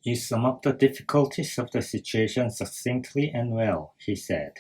You sum up the difficulties of the situation succinctly and well, he said.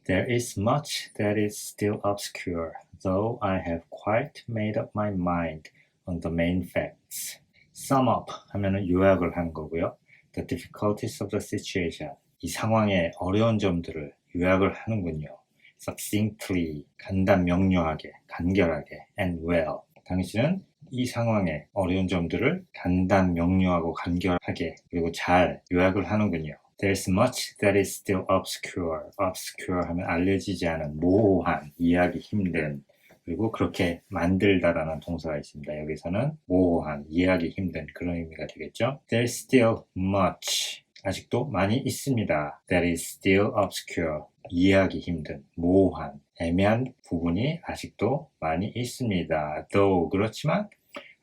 There is much that is still obscure, though I have quite made up my mind on the main facts. Sum up 하면은 요약을 하는 거고요. The difficulties of the situation. 이 상황의 어려운 점들을 요약을 하는군요. Succinctly, 간단 명료하게, 간결하게, and well. 당신은 이 상황의 어려운 점들을 간단 명료하고 간결하게 그리고 잘 요약을 하는군요. There's much that is still obscure. Obscure 하면 알려지지 않은, 모호한, 이해하기 힘든, 그리고 그렇게 만들다라는 동사가 있습니다. 여기서는 모호한, 이해하기 힘든 그런 의미가 되겠죠. There's still much. 아직도 많이 있습니다. That is still obscure. 이해하기 힘든, 모호한, 애매한 부분이 아직도 많이 있습니다. Though 그렇지만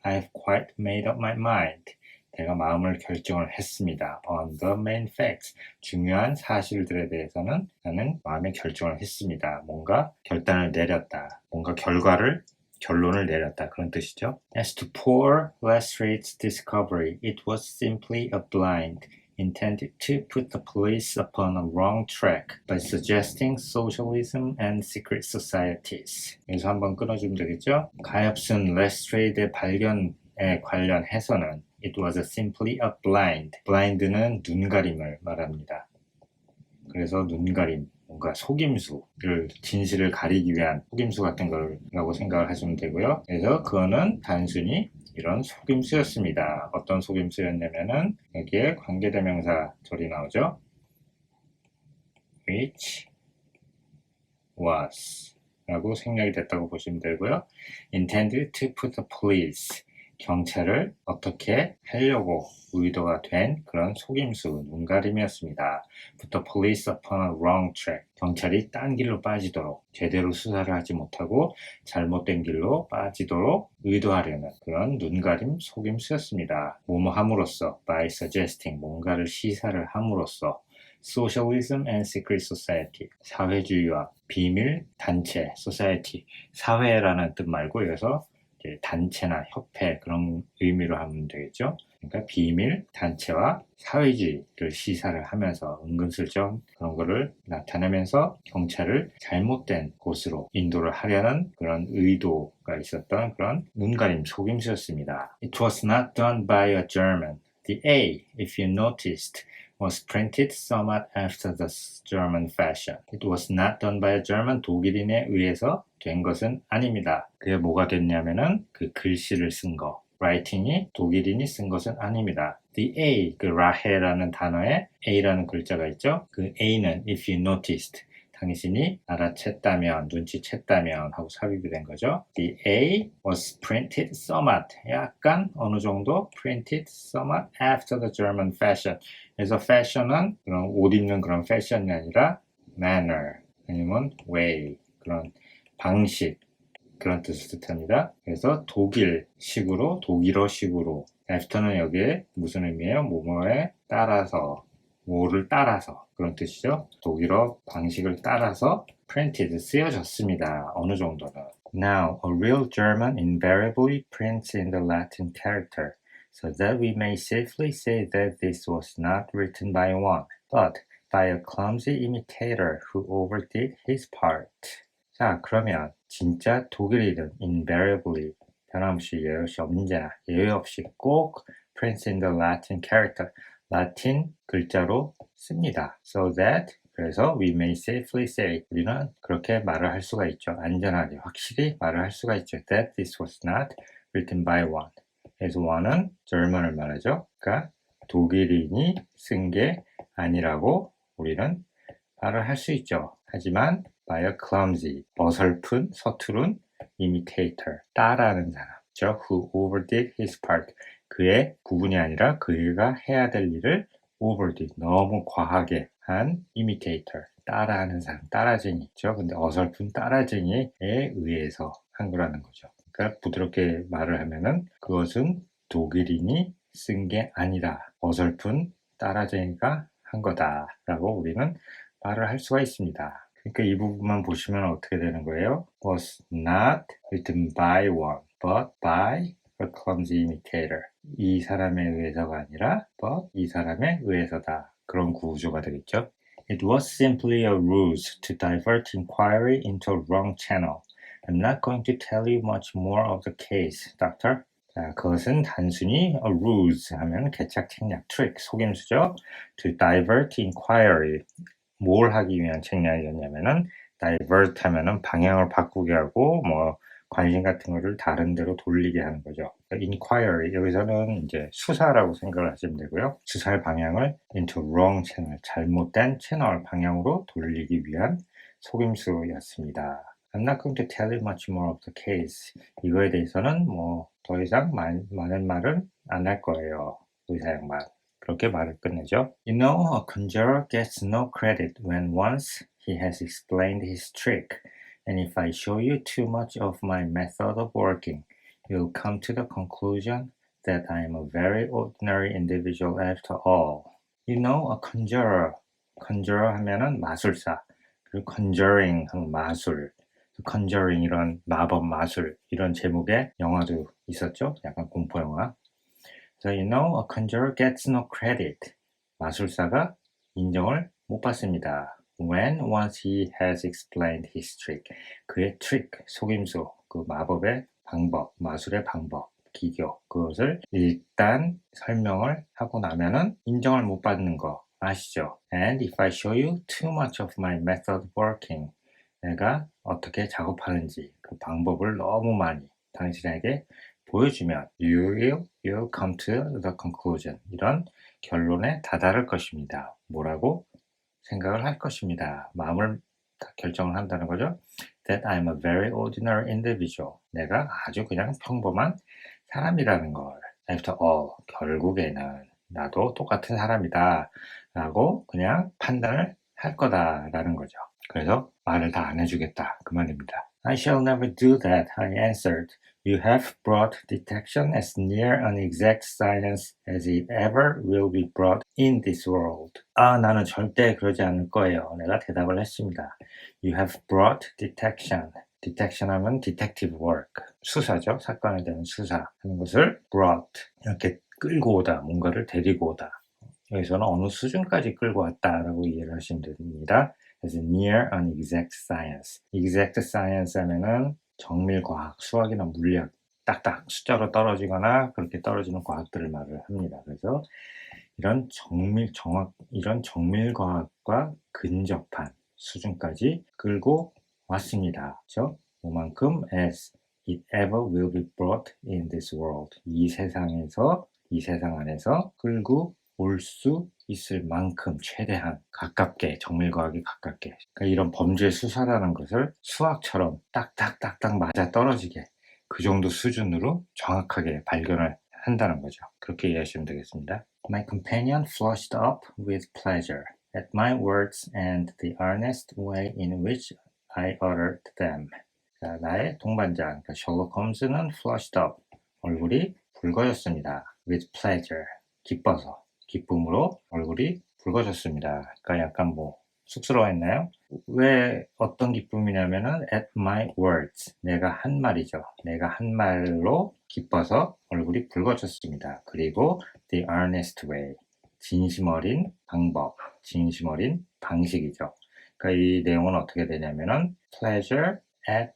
I have quite made up my mind. 내가 마음을 결정을 했습니다. On the main facts. 중요한 사실들에 대해서는 나는 마음의 결정을 했습니다. 뭔가 결단을 내렸다. 뭔가 결론을 내렸다. 그런 뜻이죠. As to poor Lestrade's discovery, it was simply a blind intended to put the police upon a wrong track by suggesting socialism and secret societies. 여기서 한번 끊어주면 되겠죠? 가엾은 레스트레이드의 발견에 관련해서는 It was simply a blind. blind는 눈가림을 말합니다. 그래서 눈가림, 뭔가 속임수를, 진실을 가리기 위한 속임수 같은 거라고 생각을 하시면 되고요. 그래서 그거는 단순히 이런 속임수였습니다. 어떤 속임수였냐면은 여기에 관계대명사 절이 나오죠. which was 라고 생략이 됐다고 보시면 되고요. intended to put the police 경찰을 어떻게 하려고 의도가 된 그런 속임수, 눈가림이었습니다. Put the police upon a wrong track. 경찰이 딴 길로 빠지도록, 제대로 수사를 하지 못하고 잘못된 길로 빠지도록 의도하려는 그런 눈가림, 속임수였습니다. 뭐뭐 함으로써, by suggesting, 뭔가를 시사를 함으로써, Socialism and Secret Society, 사회주의와 비밀 단체, society, 사회라는 뜻 말고 여기서 단체나 협회 그런 의미로 하면 되겠죠. 그러니까 비밀 단체와 사회주의를 시사를 하면서 은근슬쩍 그런 거를 나타내면서 경찰을 잘못된 곳으로 인도를 하려는 그런 의도가 있었던 그런 눈가림 속임수였습니다. It was not done by a German. The A, if you noticed, was printed somewhat after the German fashion. It was not done by a German. 독일인에 의해서 된 것은 아닙니다. 그게 뭐가 됐냐면은 그 글씨를 쓴 거, writing이 독일인이 쓴 것은 아닙니다. The A, 그 라헤라는 단어에 A라는 글자가 있죠. 그 A는 if you noticed, 당신이 알아챘다면, 눈치챘다면 하고 삽입이 된 거죠. The A was printed somewhat, 약간 어느 정도 printed somewhat after the German fashion. 그래서 fashion은 그런 옷 입는 그런 fashion이 아니라 manner, 아니면 way, 그런 방식, 그런 뜻을 뜻합니다. 그래서 독일식으로, 독일어식으로, after는 여기에 무슨 의미예요? 뭐뭐에 따라서, 뭐를 따라서 그런 뜻이죠. 독일어 방식을 따라서 printed, 쓰여졌습니다. 어느 정도는. Now, a real German invariably prints in the Latin character, so that we may safely say that this was not written by one, but by a clumsy imitator who overdid his part. 자, 그러면 진짜 독일인은 invariably, 변함없이 예외 없이 언제나 예외 없이 꼭 prints in the Latin character, 라틴 글자로 씁니다. So that, 그래서 we may safely say, 우리는 그렇게 말을 할 수가 있죠. 안전하게, 확실히 말을 할 수가 있죠. That this was not written by one. 그래서 one은 German을 말하죠. 그러니까 독일인이 쓴 게 아니라고 우리는 말을 할 수 있죠. 하지만 by a clumsy, 어설픈, 서투른 imitator, 따라하는 사람, who overdid his part, 그의 부분이 아니라 그가 해야 될 일을 overdid, 너무 과하게 한 imitator, 따라하는 사람, 따라쟁이죠. 근데 어설픈 따라쟁이에 의해서 한 거라는 거죠. 그러니까 부드럽게 말을 하면은 그것은 독일인이 쓴 게 아니라 어설픈 따라쟁이가 한 거다라고 우리는 말을 할 수가 있습니다. 그러니까 이 부분만 보시면 어떻게 되는 거예요? Was not written by one, but by a clumsy imitator. 이 사람에 의해서가 아니라 but 이 사람에 의해서다. 그런 구조가 되겠죠. It was simply a ruse to divert inquiry into a wrong channel. I'm not going to tell you much more of the case, doctor. 자, 그것은 단순히 a ruse 하면 개착, 책략, trick, 속임수죠. To divert inquiry. 뭘 하기 위한 책략이었냐면은 divert 하면은 방향을 바꾸게 하고 뭐 관심 같은 거를 다른 데로 돌리게 하는 거죠. inquiry 여기서는 이제 수사라고 생각을 하시면 되고요. 수사의 방향을 into wrong channel 잘못된 채널 방향으로 돌리기 위한 속임수였습니다. I'm not going to tell you much more of the case. 이거에 대해서는 뭐 더 이상 많은 말은 안 할 거예요. 의사 양반. 그렇게 말을 끝내죠. You know, a conjurer gets no credit when once he has explained his trick. And if I show you too much of my method of working, you'll come to the conclusion that I am a very ordinary individual after all. You know, a conjurer. conjurer 하면은 마술사. 그리고 conjuring 하면 마술. conjuring 이런 마법 마술 이런 제목의 영화도 있었죠. 약간 공포 영화. So you know, a conjurer gets no credit. 마술사가 인정을 못 받습니다. When once he has explained his trick. 그의 trick, 속임수, 그 마법의 방법, 마술의 방법, 기교, 그것을 일단 설명을 하고 나면은 인정을 못 받는 거 아시죠? And if I show you too much of my method working. 내가 어떻게 작업하는지 그 방법을 너무 많이 당신에게 보여주면 you'll come to the conclusion. 이런 결론에 다다를 것입니다. 뭐라고 생각을 할 것입니다. 마음을 다 결정을 한다는 거죠. That I'm a very ordinary individual. 내가 아주 그냥 평범한 사람이라는 걸. After all, 결국에는 나도 똑같은 사람이다 라고 그냥 판단을 할 거다라는 거죠. 그래서 말을 다 안 해주겠다 그 말입니다. I shall never do that, I answered. You have brought detection as near an exact science as it ever will be brought in this world. 나는 절대 그러지 않을 거예요. 내가 대답을 했습니다. You have brought detection. detection 하면 detective work. 수사죠. 사건에 대한 수사 하는 것을 brought. 이렇게 끌고 오다. 뭔가를 데리고 오다. 여기서는 어느 수준까지 끌고 왔다라고 이해를 하시면 됩니다. as near an exact science. exact science 하면은 정밀과학, 수학이나 물리학, 딱딱 숫자로 떨어지거나 그렇게 떨어지는 과학들을 말을 합니다. 그래서 이런 정밀과학과 근접한 수준까지 끌고 왔습니다. 그렇죠? 뭐만큼 as it ever will be brought in this world. 이 세상 안에서 끌고 올 수 있을 만큼 최대한 가깝게 정밀과학에 가깝게 그러니까 이런 범죄 수사라는 것을 수학처럼 딱딱딱딱 맞아 떨어지게 그 정도 수준으로 정확하게 발견을 한다는 거죠. 그렇게 이해하시면 되겠습니다. My companion flushed up with pleasure at my words and the earnest way in which I uttered them. 자, 나의 동반자 그러니까 셜록 홈즈는 flushed up 얼굴이 붉어졌습니다. with pleasure 기뻐서 기쁨으로 얼굴이 붉어졌습니다. 그러니까 약간 뭐 쑥스러워했나요? 왜 어떤 기쁨이냐면은 at my words 내가 한 말이죠. 내가 한 말로 기뻐서 얼굴이 붉어졌습니다. 그리고 the earnest way 진심 어린 방법, 진심 어린 방식이죠. 그러니까 이 내용은 어떻게 되냐면은 pleasure at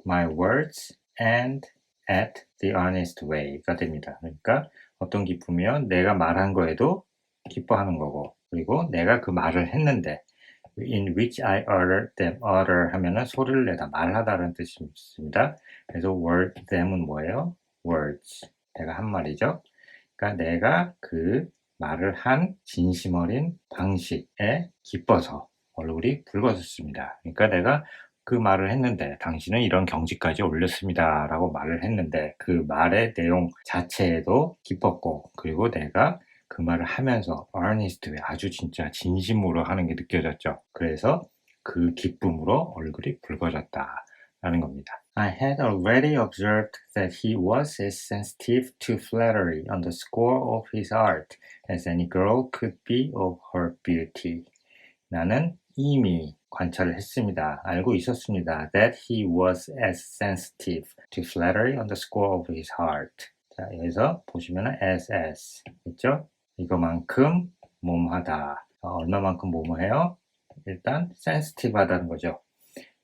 my words and at the honest way가 됩니다. 그러니까 어떤 기쁨이요? 내가 말한 거에도 기뻐하는 거고 그리고 내가 그 말을 했는데 in which I uttered them. utter 하면은 소리를 내다 말하다라는 뜻이 있습니다. 그래서 word them은 뭐예요? words. 내가 한 말이죠. 그러니까 내가 그 말을 한 진심 어린 방식에 기뻐서 얼굴이 붉어졌습니다. 그러니까 내가 그 말을 했는데 당신은 이런 경지까지 올렸습니다 라고 말을 했는데 그 말의 내용 자체에도 기뻤고 그리고 내가 그 말을 하면서 earnestly 아주 진짜 진심으로 하는 게 느껴졌죠. 그래서 그 기쁨으로 얼굴이 붉어졌다라는 겁니다. I had already observed that he was as sensitive to flattery on the score of his art as any girl could be of her beauty. 나는 이미 관찰을 했습니다. 알고 있었습니다. That he was as sensitive to flattery on the score of his heart. 자, 여기서 보시면은 as 있죠? 이거만큼 뭐뭐하다. 얼마만큼 뭐뭐해요? 일단 sensitive 하다는 거죠.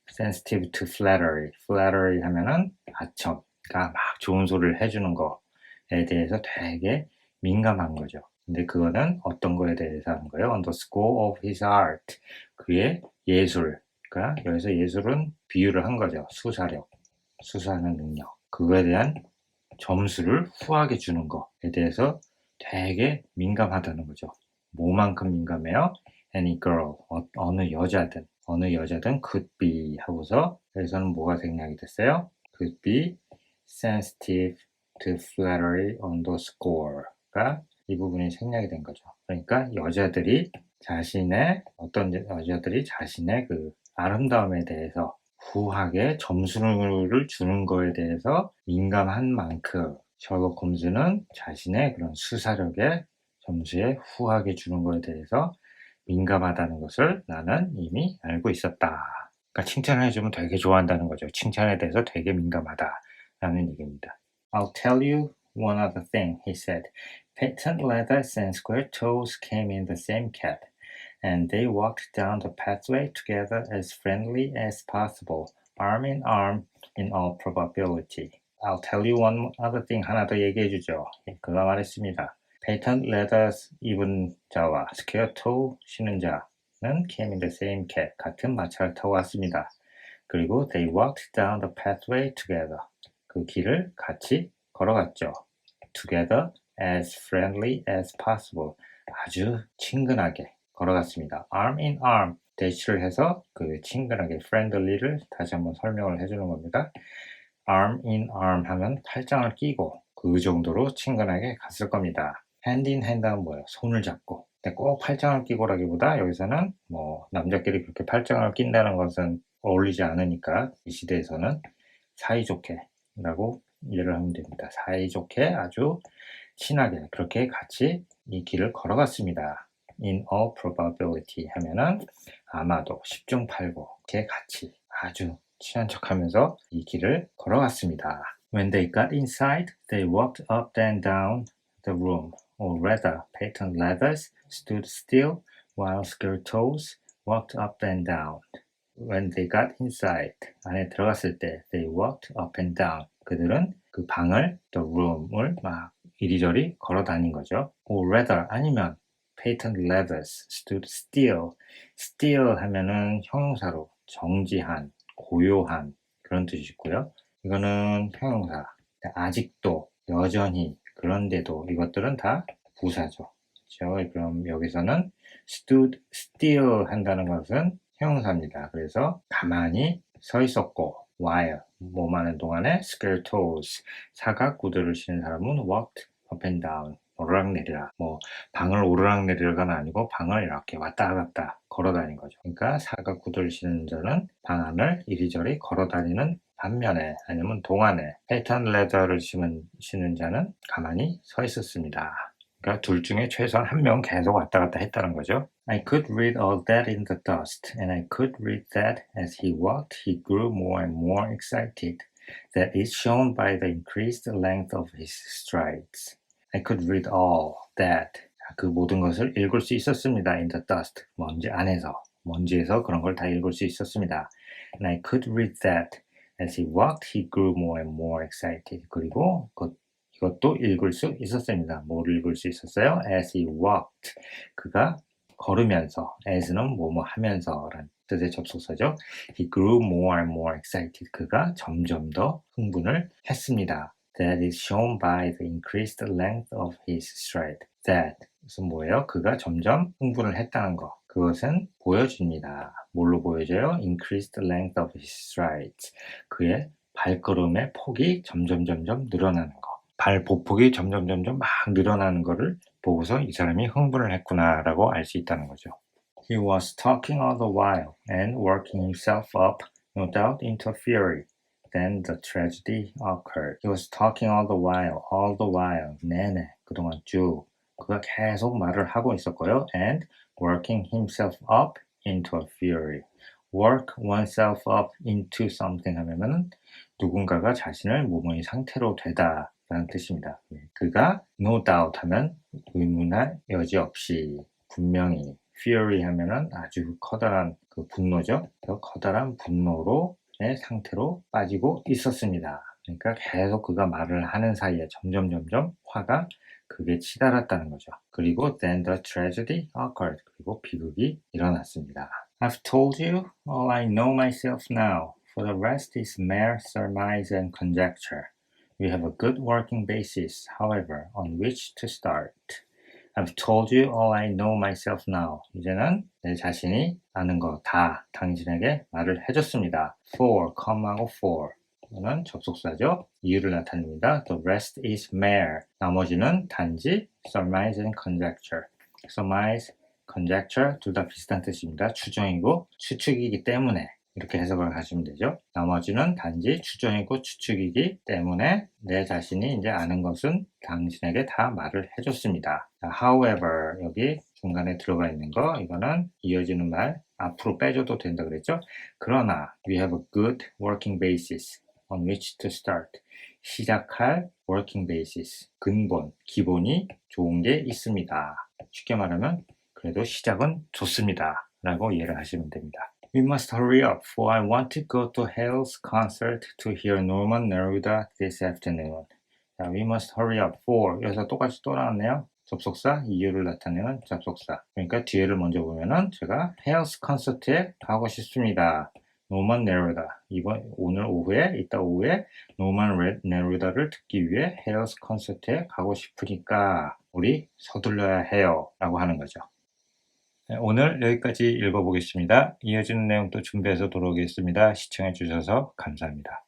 sensitive to flattery. flattery 하면은 아첨. 그러니까 막 좋은 소리를 해주는 거에 대해서 되게 민감한 거죠. 근데 그거는 어떤 거에 대해서 하는 거예요? On the score of his art. 그의 예술. 그러니까 여기서 예술은 비유를 한 거죠. 수사력. 수사하는 능력. 그거에 대한 점수를 후하게 주는 거에 대해서 되게 민감하다는 거죠. 뭐만큼 민감해요? Any girl, 어느 여자든 could be 하고서 여기서는 뭐가 생략이 됐어요? Could be sensitive to flattery on the score가 이 부분이 생략이 된 거죠. 그러니까 어떤 여자들이 자신의 그 아름다움에 대해서 후하게 점수를 주는 거에 대해서 민감한 만큼 셜록 홈즈는 자신의 그런 수사력에 점수에 후하게 주는 거에 대해서 민감하다는 것을 나는 이미 알고 있었다. 그러니까 칭찬을 해주면 되게 좋아한다는 거죠. 칭찬에 대해서 되게 민감하다라는 얘기입니다. I'll tell you one other thing, he said. Patent leathers and square toes came in the same cab. And they walked down the pathway together as friendly as possible, arm in arm in all probability. I'll tell you one other thing 하나 더 얘기해 주죠. 그가 말했습니다. Patent leathers 입은 자와 square toe 신은 자는 came in the same cab, 같은 마차를 타고 왔습니다. 그리고 they walked down the pathway together. 그 길을 같이 걸어갔죠. Together as friendly as possible. 아주 친근하게 걸어갔습니다. arm in arm 대치를 해서 그 친근하게 friendly를 다시 한번 설명을 해주는 겁니다. arm in arm 하면 팔짱을 끼고 그 정도로 친근하게 갔을 겁니다. hand in hand는 뭐예요? 손을 잡고. 근데 꼭 팔짱을 끼고라기보다 여기서는 뭐 남자끼리 그렇게 팔짱을 낀다는 것은 어울리지 않으니까 이 시대에서는 사이좋게 라고 이해를 하면 됩니다. 사이좋게 아주 친하게 그렇게 같이 이 길을 걸어갔습니다. In all probability 하면은 아마도 10중 8구 이렇게 같이 아주 친한 척하면서 이 길을 걸어갔습니다. When they got inside, they walked up and down the room, or rather, patent leathers stood still while square toes walked up and down. When they got inside, 안에 들어갔을 때, they walked up and down. 그들은 그 방을, the room을 막 이리저리 걸어 다닌 거죠. Or rather, 아니면 patent leathers stood still. still 하면은 형용사로 정지한, 고요한 그런 뜻이 있고요. 이거는 형용사. 아직도, 여전히, 그런데도 이것들은 다 부사죠. 그렇죠? 그럼 여기서는 stood still 한다는 것은 형용사입니다. 그래서 가만히 서 있었고 while 뭐하는 동안에 square toes 사각구두를 신은 사람은 walked up and down 오르락내리락 뭐 방을 오르락내리락은 아니고 방을 이렇게 왔다 갔다 걸어다닌 거죠. 그러니까 사각구두를 신은 자는 방 안을 이리저리 걸어다니는 반면에 아니면 동안에 패턴 레더를 신은 자는 가만히 서 있었습니다. 그러니까 둘 중에 최소한 한 명 계속 왔다 갔다 했다는 거죠. I could read all that in the dust, and I could read that as he walked, he grew more and more excited. That is shown by the increased length of his strides. I could read all that. 그 모든 것을 읽을 수 있었습니다. In the dust. 먼지에서 그런 걸 다 읽을 수 있었습니다. And I could read that as he walked, he grew more and more excited. 그리고 이것도 읽을 수 있었습니다. 뭘 읽을 수 있었어요? As he walked. 그가 걸으면서, as는 뭐뭐 하면서 라는 뜻의 접속사죠. He grew more and more excited. 그가 점점 더 흥분을 했습니다. That is shown by the increased length of his stride. That. 그것은 뭐예요? 그가 점점 흥분을 했다는 거. 그것은 보여줍니다. 뭘로 보여줘요? Increased length of his strides. 그의 발걸음의 폭이 점점 늘어나는 거. 발 보폭이 점점 막 늘어나는 거를 보고서 이 사람이 흥분을 했구나라고 알 수 있다는 거죠. He was talking all the while and working himself up, no doubt into a fury. Then the tragedy occurred. He was talking all the while, 내내, 그동안 쭉. 그가 계속 말을 하고 있었고요. And working himself up into a fury. work oneself up into something 하면은 누군가가 자신을 뭐뭐의 상태로 되다 라는 뜻입니다. 그가 no doubt 하면 의문할 여지 없이 분명히 fury 하면은 아주 커다란 그 분노죠. 그 커다란 분노로의 상태로 빠지고 있었습니다. 그러니까 계속 그가 말을 하는 사이에 점점 화가 극에 치달았다는 거죠. 그리고 then the tragedy occurred. 그리고 비극이 일어났습니다. I've told you all I know myself now. For the rest is mere surmise and conjecture. We have a good working basis, however, on which to start. I've told you all I know myself now. 이제는 내 자신이 아는 거 다 당신에게 말을 해줬습니다. For, com하고 for. 이거는 접속사죠. 이유를 나타냅니다. The rest is mere. 나머지는 단지 surmise and conjecture. surmise, conjecture 둘 다 비슷한 뜻입니다. 추정이고 추측이기 때문에 이렇게 해석을 하시면 되죠. 나머지는 단지 추정이고 추측이기 때문에 내 자신이 이제 아는 것은 당신에게 다 말을 해줬습니다. However, 여기 중간에 들어가 있는 거 이거는 이어지는 말 앞으로 빼줘도 된다 그랬죠. 그러나 we have a good working basis on which to start. 시작할 working basis, 근본, 기본이 좋은 게 있습니다. 쉽게 말하면 그래도 시작은 좋습니다. 라고 이해를 하시면 됩니다. We must hurry up, for I want to go to Hale's concert to hear Norman Neruda this afternoon. 자, we must hurry up, for 여기서 똑같이 또 나왔네요. 접속사, 이유를 나타내는 접속사. 그러니까 뒤에를 먼저 보면은 제가 Hale's concert에 가고 싶습니다. 노만 네루다. 오늘 오후에, 이따 오후에 노만 네루다를 듣기 위해 Hale's concert에 가고 싶으니까 우리 서둘러야 해요. 라고 하는 거죠. 네, 오늘 여기까지 읽어보겠습니다. 이어지는 내용 또 준비해서 돌아오겠습니다. 시청해 주셔서 감사합니다.